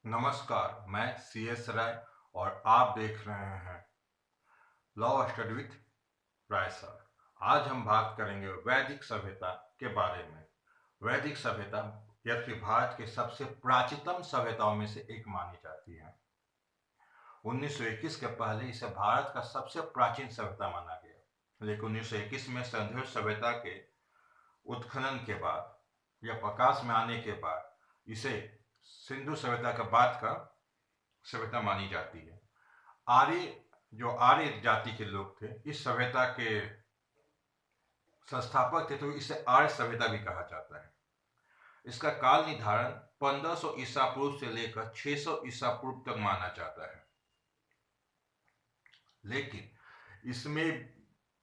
नमस्कार, मैं CS राय और आप देख रहे हैं law study with Rai sir. आज हम बात करेंगे वैदिक सभ्यता के बारे में। वैदिक सभ्यता यद्यपि भारत के सबसे प्राचीनतम सभ्यताओं में से एक मानी जाती है। 1921 के पहले इसे भारत का सबसे प्राचीन सभ्यता माना गया, लेकिन 1921 में सिंधु सभ्यता के उत्खनन के बाद या प्रकाश में आने के बाद इसे सिंधु सभ्यता के बाद का सभ्यता मानी जाती है। आर्य जाति के लोग थे, इस सभ्यता के संस्थापक थे, तो इसे आर्य सभ्यता भी कहा जाता है। इसका काल निर्धारण 1500 ईसा पूर्व से लेकर 600 ईसा पूर्व तक माना जाता है। लेकिन इसमें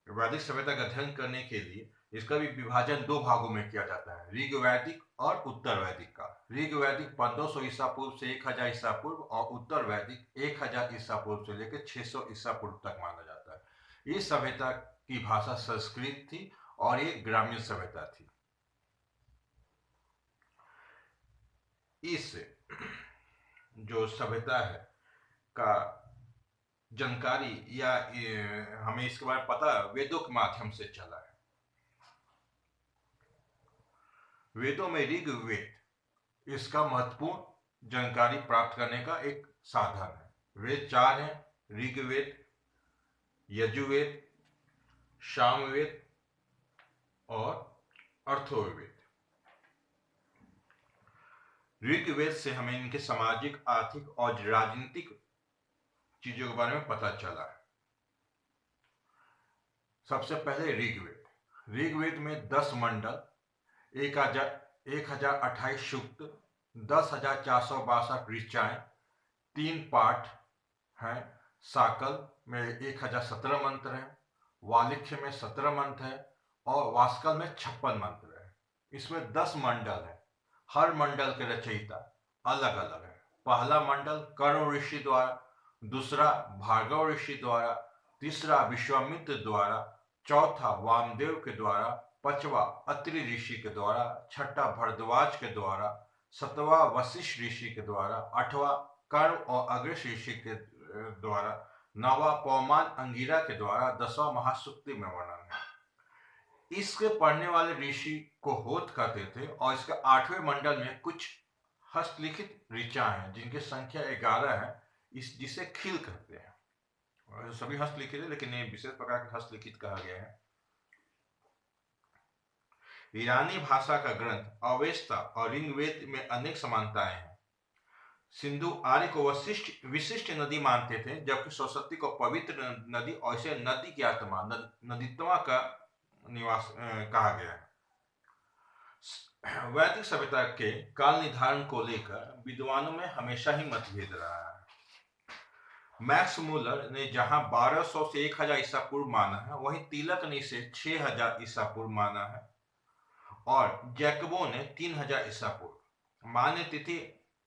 वैदिक सभ्यता का अध्ययन करने के लिए इसका भी विभाजन दो भागों में किया जाता है, ऋग वैदिक और उत्तर वैदिक का। ऋग वैदिक 1500 ईसा पूर्व से 1000 ईसा पूर्व और उत्तर वैदिक 1000 ईसा पूर्व से लेकर 600 ईसा पूर्व तक माना जाता है। इस सभ्यता की भाषा संस्कृत थी और ये ग्रामीण सभ्यता थी। इस जो सभ्यता है का जानकारी या हमें इसके बारे में पता वेदों के माध्यम से चला है। वेदों में ऋग्वेद इसका महत्वपूर्ण जानकारी प्राप्त करने का एक साधन है। वेद चार हैं: ऋग्वेद, यजुर्वेद, सामवेद और अथर्ववेद। ऋग्वेद से हमें इनके सामाजिक, आर्थिक और राजनीतिक चीजों के बारे में पता चला है। सबसे पहले ऋग्वेद में 10 मंडल, 1028 सूक्त, 10,462 ऋचाएं, 3 पाठ हैं। साकल में 1017 मंत्र हैं, वालिख्य में 17 मंत्र है और वास्कल में 56 मंत्र है। इसमें 10 मंडल है। हर मंडल के रचयिता अलग अलग है। पहला मंडल कर्ण ऋषि द्वारा, दूसरा भार्गव ऋषि द्वारा, तीसरा विश्वामित्र द्वारा, चौथा वामदेव के द्वारा, पांचवा अत्रि ऋषि के द्वारा, छठा भरद्वाज के द्वारा, सातवां वशिष्ठ ऋषि के द्वारा, आठवां कर्ण और अग्रस ऋषि के द्वारा, नौवां पौमान अंगिरा के द्वारा, 10वां महासूक्ति में वर्णन है। इसके पढ़ने वाले ऋषि को होत कहते थे और इसके 8वें मंडल में कुछ हस्तलिखित ऋचा हैं जिनकी संख्या 11 है, जिसे खिल कहते हैं। सभी हस्तलिखित है, लेकिन ये विशेष प्रकार के हस्तलिखित कहा गया है। ईरानी भाषा का ग्रंथ अवेस्ता और ऋग्वेद में अनेक समानताएं हैं। सिंधु आर्य को विशिष्ट नदी मानते थे, जबकि सरस्वती को पवित्र नदी और इसे नदी की आत्मा, नदीत्वा का निवास कहा गया है। वैदिक सभ्यता के काल निर्धारण को लेकर विद्वानों में हमेशा ही मतभेद रहा है। मैक्स मूलर ने जहां 1200 से 1000 ईसा पूर्व माना है, वहीं तिलक ने इसे 6000 ईसा पूर्व माना है और जैकबो ने 3000 ईसा पूर्व। मान्य तिथि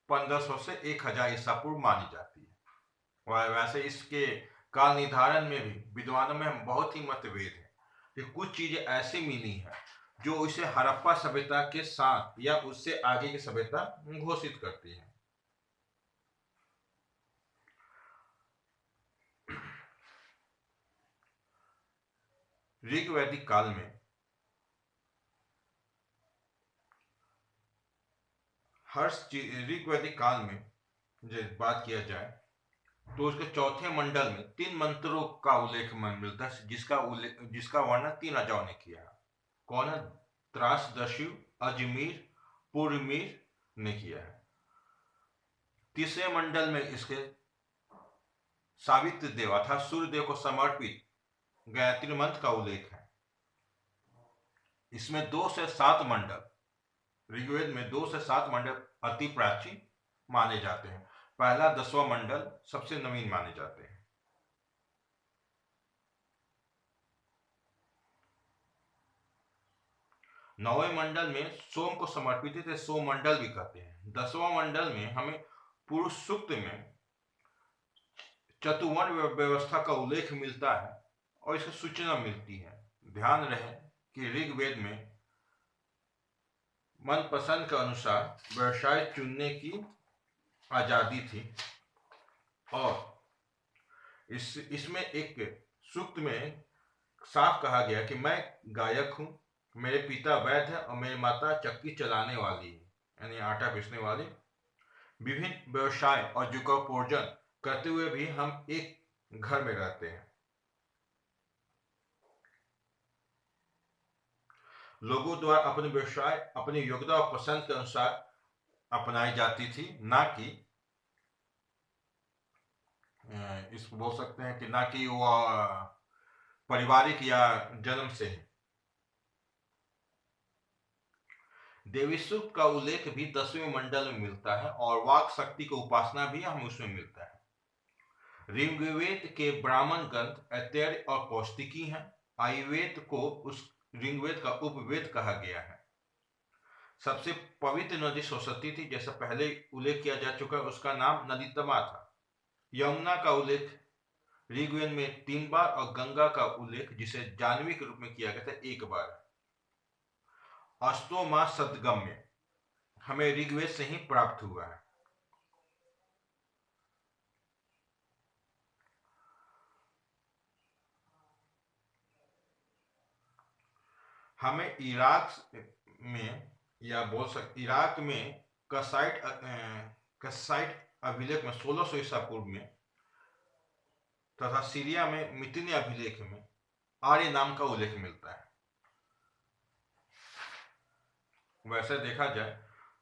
1500 से 1000 ईसा पूर्व मानी जाती है। वैसे इसके काल निर्धारण में भी विद्वानों में बहुत ही मतभेद है कि कुछ चीजें ऐसी मिली हैं जो इसे हड़प्पा सभ्यता के साथ या उससे आगे की सभ्यता घोषित करती है। ऋग्वैदिक काल में ऋग्वैदिक काल में जब बात किया जाए तो उसके चौथे मंडल में 3 मंत्रों का उल्लेख मिलता है, जिसका वर्णन 3 राजाओं ने किया है। कौन है? त्रासदस्यु, अजमीर, पुरमीर ने किया है। तीसरे मंडल में इसके सावित्र देव अर्थात सूर्य देव को समर्पित गायत्री मंत्र का उल्लेख है। इसमें 2 से 7 मंडल, ऋग्वेद में 2 से 7 मंडल अति प्राचीन माने जाते हैं। पहला 10वां मंडल सबसे नवीन माने जाते हैं। नौवें मंडल में सोम को समर्पित थे, सोम मंडल भी कहते हैं। 10वां मंडल में हमें पुरुष सूक्त में चतुवर्ण व्यवस्था का उल्लेख मिलता है और इसकी सूचना मिलती है। ध्यान रहे कि ऋग्वेद में मनपसंद के अनुसार व्यवसाय चुनने की आजादी थी। और इसमें एक सूक्त में साफ कहा गया कि मैं गायक हूं, मेरे पिता वैद्य हैं और मेरी माता चक्की चलाने वाली है, यानी आटा पीसने वाली। विभिन्न व्यवसाय और जीविकोपार्जन करते हुए भी हम एक घर में रहते हैं। लोगों द्वारा अपने व्यवसाय अपनी योग्यता और पसंद के अनुसार अपनाई जाती थी, ना कि इसको बोल सकते हैं कि ना कि वो पारिवारिक या जन्म से ही। देवी सूक्त का उल्लेख भी 10वें मंडल में मिलता है और वाक शक्ति की उपासना भी हमें उसमें मिलता है। ऋग्वेद के ब्राह्मण ग्रंथ ऐतरेय और कौशिकी हैं। आयुर्वेद को उस ऋग्वेद का उपवेद कहा गया है। सबसे पवित्र नदी सरस्वती थी, जैसा पहले उल्लेख किया जा चुका है, उसका नाम नदीतमा था। यमुना का उल्लेख ऋग्वेद में 3 बार और गंगा का उल्लेख, जिसे जानवी के रूप में किया गया था, 1 बार। अष्टोमा सदगम्य हमें ऋग्वेद से ही प्राप्त हुआ है। हमें इराक में या बोल सकते इराक में कसाइट अभिलेख में 1600 ईसा पूर्व में तथा सीरिया में मितिनी अभिलेख में आर्य नाम का उल्लेख मिलता है। वैसे देखा जाए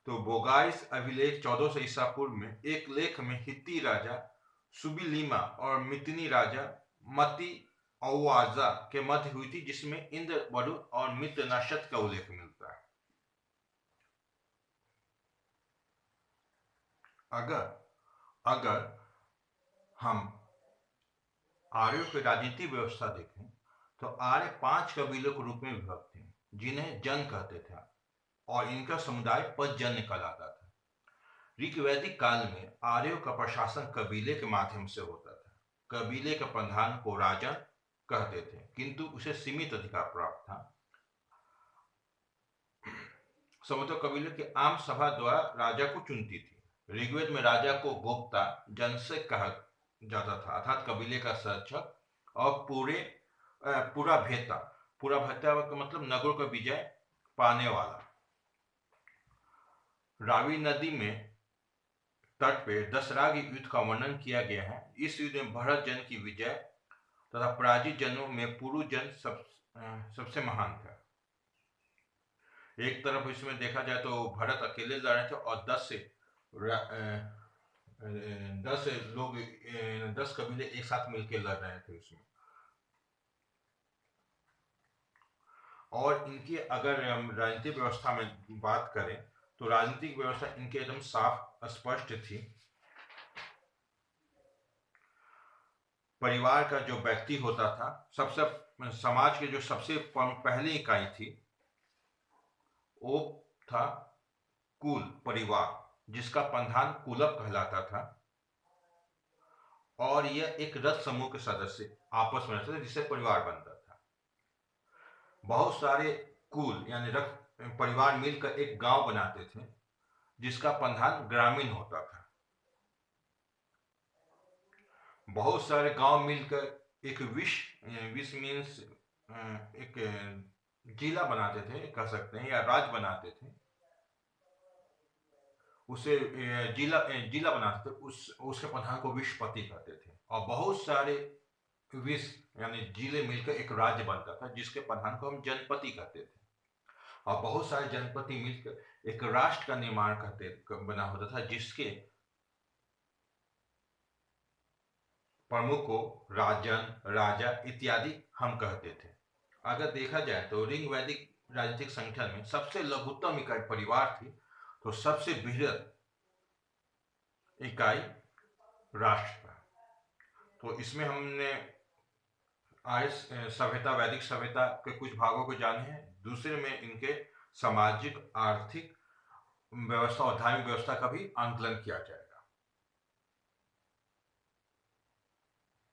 तो बोगाइस अभिलेख 1400 ईसा पूर्व में एक लेख में हित्ती राजा सुबिलीमा और मितिनी राजा मती औवाजा के मध्य हुई थी, जिसमें इंद्र वरुण और मित्र नक्षत्र का उल्लेख मिलता है। अगर हम आर्यों की राजनीतिक व्यवस्था देखें तो आर्य 5 कबीलों के रूप में विभक्त थे, जिन्हें जन कहते थे, और इनका समुदाय पदजन्य कहलाता था। ऋग्वैदिक काल में आर्यों का प्रशासन कबीले के माध्यम से होता था। कबीले के प्रधान को राजन कहते थे, किंतु उसे सीमित अधिकार प्राप्त था। समूह कबीले की आम सभा द्वारा राजा को चुनती थी। ऋग्वेद में राजा को गोप्ता जन से कहा जाता था, अर्थात कबीले का संरक्षक, और पूरा भेता का मतलब नगरों का विजय पाने वाला। रावी नदी में तट पे दशराग युद्ध का वर्णन किया गया है। इस युद्ध में भरत जन की विजय तथा पराजित जनों में पुरु जन सबसे महान था। एक तरफ इसमें देखा जाए तो भरत अकेले लड़ रहे थे और 10 कबीले एक साथ मिलकर लड़ रहे थे उसमें। और इनकी अगर हम राजनीतिक व्यवस्था में बात करें तो राजनीतिक व्यवस्था इनके एकदम साफ स्पष्ट थी। परिवार का जो व्यक्ति होता था, समाज के जो सबसे पहली इकाई थी, वो था कुल परिवार, जिसका प्रधान कुलप कहलाता था। और यह एक रथ समूह के सदस्य आपस में रहते थे, जिससे परिवार बनता था। बहुत सारे कुल यानी रथ परिवार मिलकर एक गांव बनाते थे, जिसका प्रधान ग्रामीण होता था। बहुत सारे गांव मिलकर एक विश मीन्स एक जिला बनाते थे, कह सकते हैं, या राज्य बनाते थे। उसे जिला बनाते थे, उसके प्रधान को विशपति कहते थे। और बहुत सारे विश यानी जिले मिलकर एक राज्य बनता था, जिसके प्रधान को हम जनपति कहते थे। और बहुत सारे जनपति मिलकर एक राष्ट्र का निर्माण बना होता था, जिसके प्रमुख को राजन, राजा इत्यादि हम कहते थे। अगर देखा जाए तो ऋग्वैदिक राजनीतिक संगठन में सबसे लघुत्तम इकाई परिवार थी, तो सबसे बृहद इकाई राष्ट्र था। तो इसमें हमने आर्य सभ्यता, वैदिक सभ्यता के कुछ भागों को जाने हैं। दूसरे में इनके सामाजिक, आर्थिक व्यवस्था और धार्मिक व्यवस्था का भी आंकलन किया जाए।